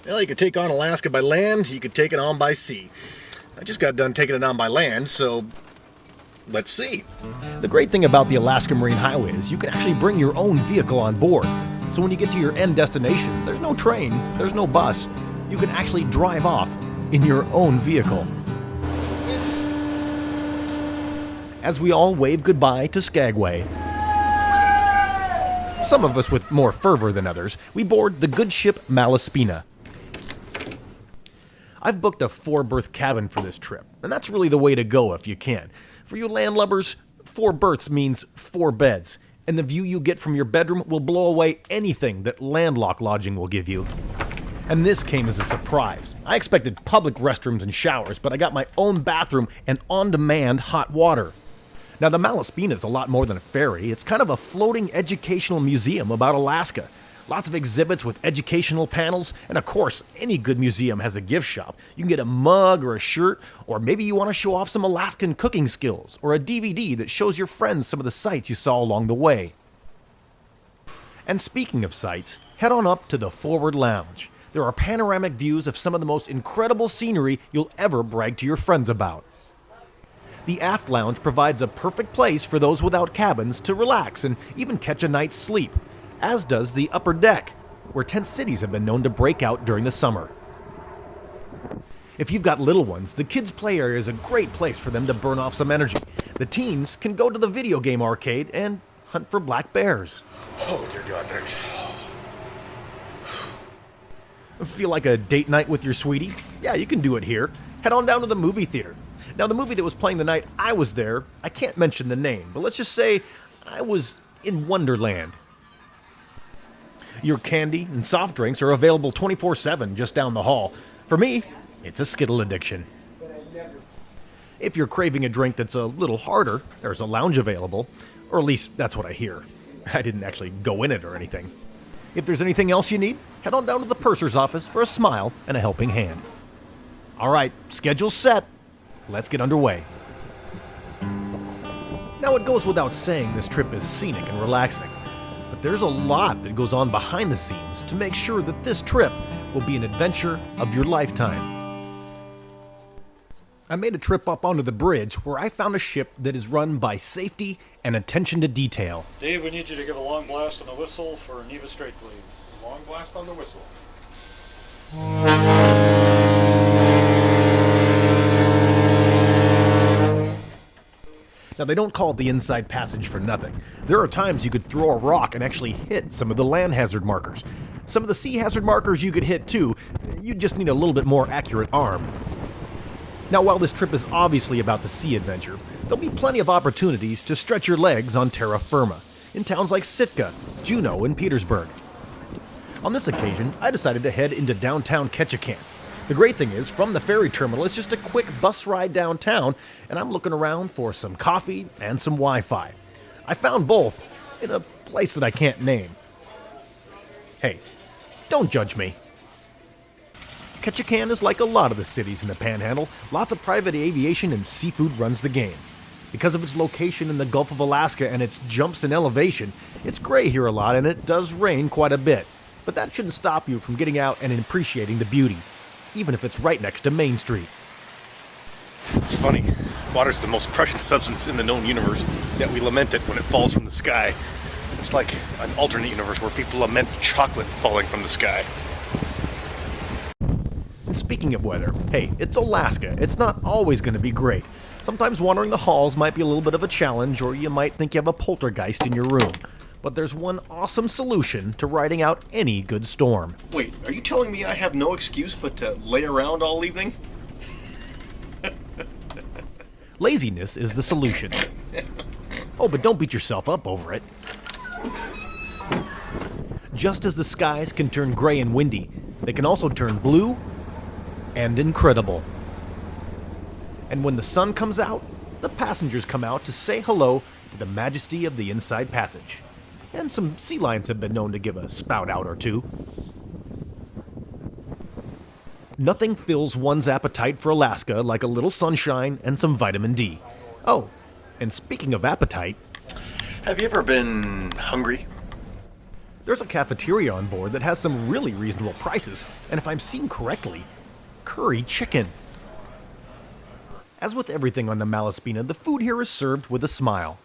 Well, you could take on Alaska by land, you could take it on by sea. I just got done taking it on by land, so let's see. The great thing about the Alaska Marine Highway is you can actually bring your own vehicle on board. So when you get to your end destination, there's no train, there's no bus. You can actually drive off in your own vehicle. As we all wave goodbye to Skagway, some of us with more fervor than others, we board the good ship Malaspina. I've booked a 4-berth cabin for this trip, and that's really the way to go if you can. For you landlubbers, 4 berths means 4 beds, and the view you get from your bedroom will blow away anything that landlocked lodging will give you. And this came as a surprise. I expected public restrooms and showers, but I got my own bathroom and on-demand hot water. Now, the Malaspina is a lot more than a ferry. It's kind of a floating educational museum about Alaska. Lots of exhibits with educational panels, and of course, any good museum has a gift shop. You can get a mug or a shirt, or maybe you want to show off some Alaskan cooking skills, or a DVD that shows your friends some of the sights you saw along the way. And speaking of sights, head on up to the Forward Lounge. There are panoramic views of some of the most incredible scenery you'll ever brag to your friends about. The Aft Lounge provides a perfect place for those without cabins to relax and even catch a night's sleep, as does the Upper Deck, where tent cities have been known to break out during the summer. If you've got little ones, the kids' play area is a great place for them to burn off some energy. The teens can go to the video game arcade and hunt for black bears. Oh, dear God, thanks. Feel like a date night with your sweetie? Yeah, you can do it here. Head on down to the movie theater. Now, the movie that was playing the night I was there, I can't mention the name, but let's just say I was in Wonderland. Your candy and soft drinks are available 24/7 just down the hall. For me, it's a Skittle addiction. If you're craving a drink that's a little harder, there's a lounge available, or at least that's what I hear. I didn't actually go in it or anything. If there's anything else you need, head on down to the purser's office for a smile and a helping hand. All right, schedule set. Let's get underway. Now, it goes without saying this trip is scenic and relaxing, but there's a lot that goes on behind the scenes to make sure that this trip will be an adventure of your lifetime. I made a trip up onto the bridge where I found a ship that is run by safety and attention to detail. Dave, we need you to give a long blast on the whistle for Neva Strait, please. Long blast on the whistle. Now, they don't call it the Inside Passage for nothing. There are times you could throw a rock and actually hit some of the land hazard markers. Some of the sea hazard markers you could hit too. You just need a little bit more accurate arm. Now, while this trip is obviously about the sea adventure, there'll be plenty of opportunities to stretch your legs on terra firma, in towns like Sitka, Juneau, and Petersburg. On this occasion, I decided to head into downtown Ketchikan. The great thing is, from the ferry terminal, it's just a quick bus ride downtown, and I'm looking around for some coffee and some Wi-Fi. I found both in a place that I can't name. Hey, don't judge me. Ketchikan is like a lot of the cities in the Panhandle. Lots of private aviation and seafood runs the game. Because of its location in the Gulf of Alaska and its jumps in elevation, it's gray here a lot and it does rain quite a bit. But that shouldn't stop you from getting out and appreciating the beauty, even if it's right next to Main Street. It's funny. Water's the most precious substance in the known universe, yet we lament it when it falls from the sky. It's like an alternate universe where people lament chocolate falling from the sky. And speaking of weather, hey, it's Alaska. It's not always going to be great. Sometimes wandering the halls might be a little bit of a challenge, or you might think you have a poltergeist in your room. But there's one awesome solution to riding out any good storm. Wait, are you telling me I have no excuse but to lay around all evening? Laziness is the solution. Oh, but don't beat yourself up over it. Just as the skies can turn gray and windy, they can also turn blue and incredible. And when the sun comes out, the passengers come out to say hello to the majesty of the Inside Passage. And some sea lions have been known to give a spout out or two. Nothing fills one's appetite for Alaska like a little sunshine and some vitamin D. Oh, and speaking of appetite... Have you ever been hungry? There's a cafeteria on board that has some really reasonable prices, and if I'm seeing correctly, curry chicken. As with everything on the Malaspina, the food here is served with a smile.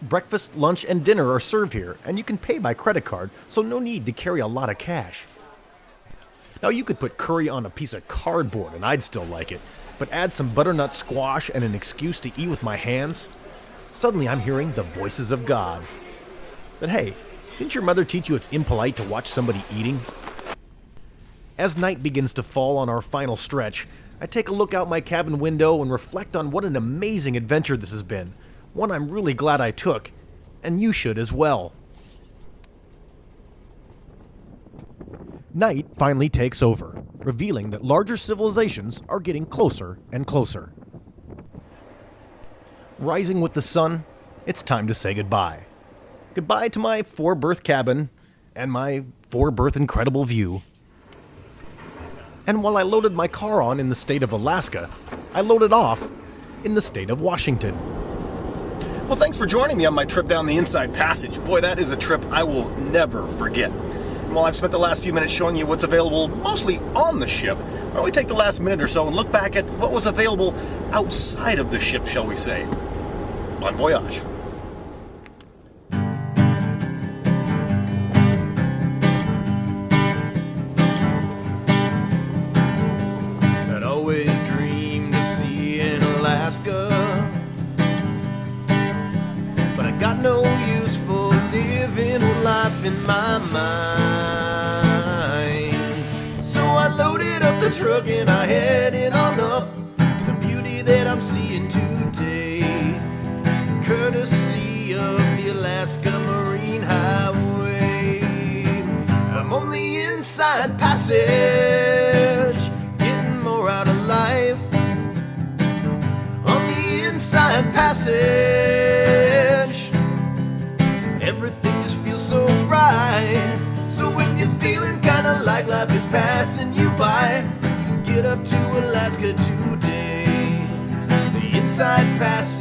Breakfast, lunch, and dinner are served here, and you can pay by credit card, so no need to carry a lot of cash. Now you could put curry on a piece of cardboard and I'd still like it, but add some butternut squash and an excuse to eat with my hands? Suddenly I'm hearing the voices of God. But hey, didn't your mother teach you it's impolite to watch somebody eating? As night begins to fall on our final stretch, I take a look out my cabin window and reflect on what an amazing adventure this has been. One I'm really glad I took, and you should as well. Night finally takes over, revealing that larger civilizations are getting closer and closer. Rising with the sun, it's time to say goodbye. Goodbye to my 4-berth cabin and my 4-berth incredible view. And while I loaded my car on in the state of Alaska, I loaded off in the state of Washington. Well, thanks for joining me on my trip down the Inside Passage. Boy, that is a trip I will never forget. And while I've spent the last few minutes showing you what's available mostly on the ship, why don't we take the last minute or so and look back at what was available outside of the ship, shall we say. Bon voyage. I'd always dreamed of seeing Alaska, but I got no use for living life in my mind. So I loaded up the truck and I headed on up to the beauty that I'm seeing today, courtesy of the Alaska Marine Highway. I'm on the Inside Passage, getting more out of life. On the Inside Passage, everything just feels so right. So if you're feeling kinda like life is passing you by, get up to Alaska today. The Inside Passage.